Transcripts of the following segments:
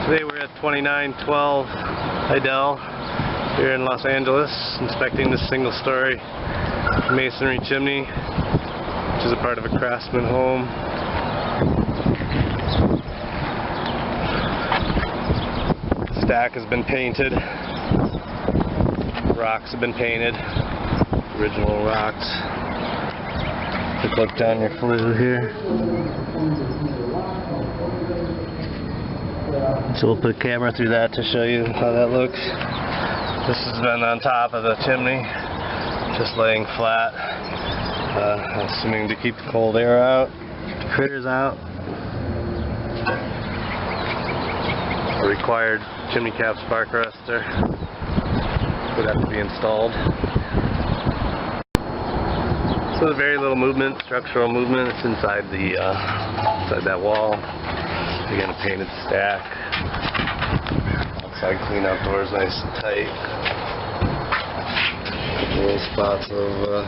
Today we're at 2912 Idell here in Los Angeles, inspecting this single-story masonry chimney, which is a part of a craftsman home. The stack has been painted. Rocks have been painted. Original rocks. Take a look down your flue here. So we'll put a camera through that to show you how that looks. This has been on top of the chimney, just laying flat, assuming to keep the cold air out, keep the critters out. A required chimney cap spark arrestor would have to be installed. So there's very little movement, structural movement. It's inside that wall. Again, a painted stack. Outside clean, outdoors nice and tight. Little spots of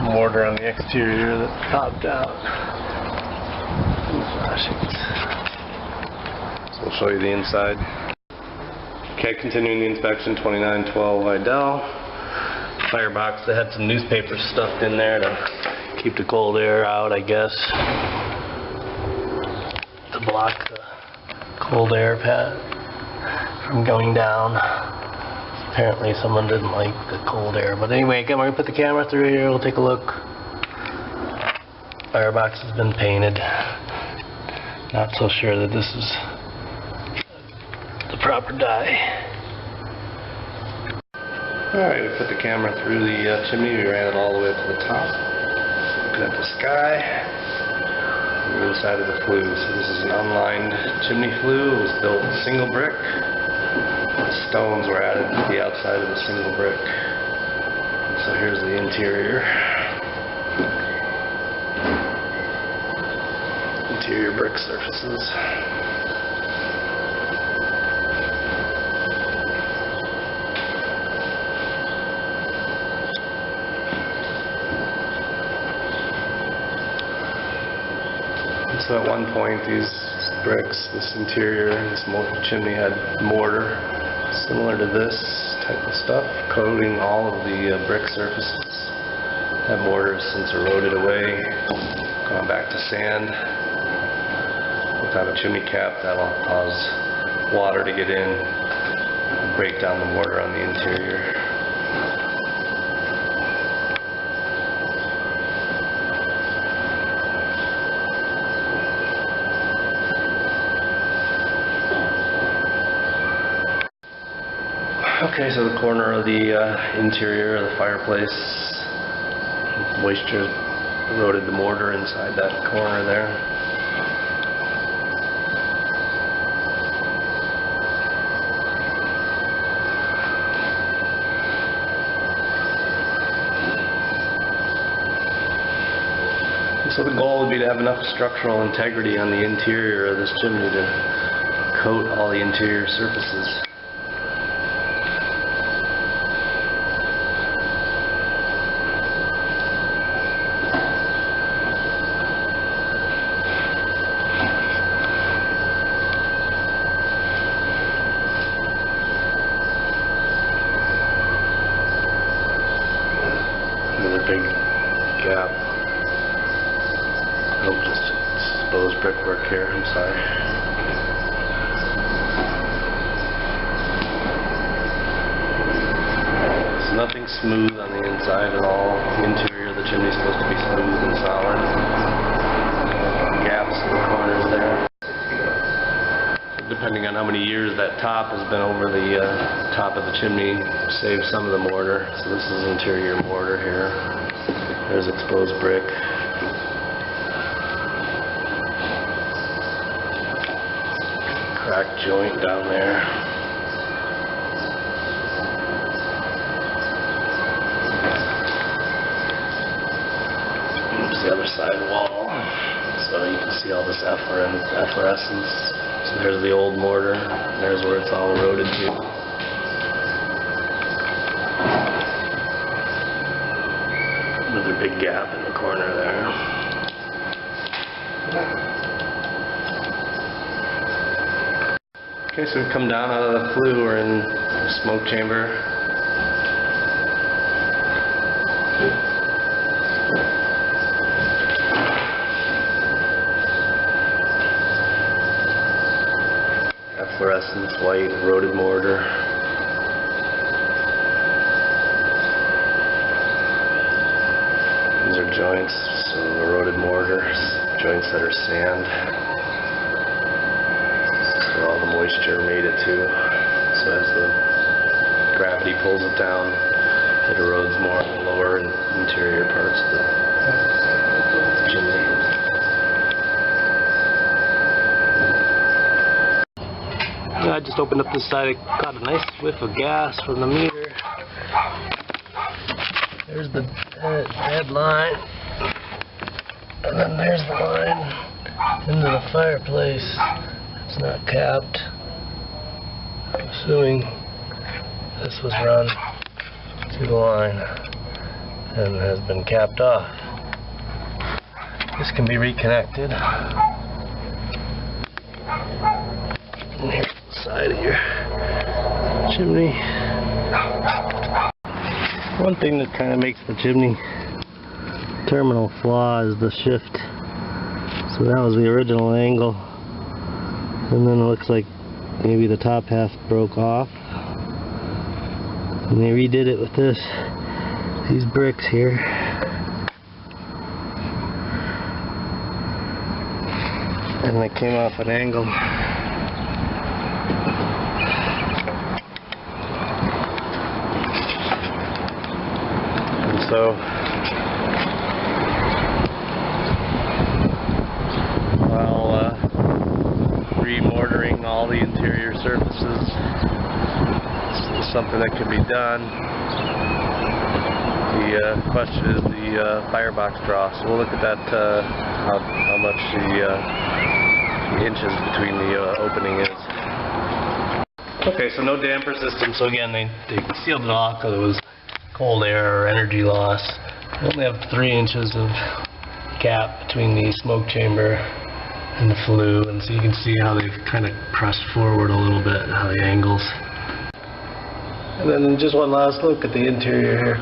mortar on the exterior that popped out. Flashings. So we'll show you the inside. Okay, continuing the inspection, 2912 Idell. Firebox that had some newspaper stuffed in there to keep the cold air out, I guess. To block the cold air pad from going down. Apparently someone didn't like the cold air. But anyway, again, we're going to put the camera through here. We'll take a look. Firebox has been painted. Not so sure that this is the proper dye. Alright, we put the camera through the chimney. We ran it all the way up to the top. Looking at the sky. The inside of the flue. So this is an unlined chimney flue. It was built single brick. The stones were added to the outside of the single brick. And so here's the interior. Interior brick surfaces. So at one point these bricks, this interior, this chimney had mortar similar to this type of stuff, coating all of the brick surfaces. That mortar has since eroded away, gone back to sand. Without a chimney cap, that will cause water to get in and break down the mortar on the interior. Okay, so the corner of the interior of the fireplace, moisture eroded the mortar inside that corner there. And so the goal would be to have enough structural integrity on the interior of this chimney to coat all the interior surfaces. Another big gap. Oh, just exposed brickwork here. I'm sorry. There's nothing smooth on the inside at all. The interior of the chimney is supposed to be smooth and solid. Gaps in the corners there. Depending on how many years that top has been over the top of the chimney, saves some of the mortar. So this is interior mortar here. There's exposed brick. Cracked joint down there. Here's the other side wall. So you can see all this efflorescence. So there's the old mortar, and there's where it's all eroded to. Another big gap in the corner there. Okay, so we've come down out of the flue. We're in the smoke chamber. Got fluorescence white, eroded mortar. These are joints, so eroded mortar, joints that are sand. So all the moisture made it to. So as the gravity pulls it down, it erodes more in the lower and interior parts of the chimney. I just opened up this side, I got a nice whiff of gas from the meter. There's the dead line, and then there's the line into the fireplace. It's not capped. I'm assuming this was run to the line and has been capped off. This can be reconnected. And here's the side of your chimney. One thing that kind of makes the chimney terminal flaw is the shift. So that was the original angle, and then it looks like maybe the top half broke off, and they redid it with these bricks here. And they came off an angle. So while remortaring all the interior surfaces is something that can be done, the question is the firebox draw. So we'll look at that, how much the inches between the opening is. Okay, so no damper system. So again, they sealed it off because it was cold air or energy loss. We only have 3 inches of gap between the smoke chamber and the flue, and so you can see how they've kind of pressed forward a little bit, how the angles. And then just one last look at the interior here.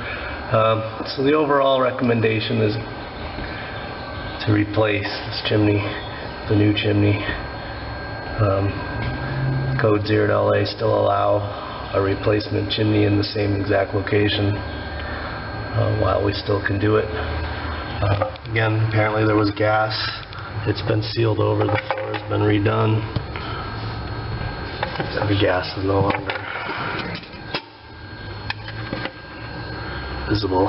So the overall recommendation is to replace this chimney, the new chimney. Code 0 to LA still allow a replacement chimney in the same exact location while we still can do it. Again, apparently there was gas. It's been sealed over. The floor has been redone. So the gas is no longer visible.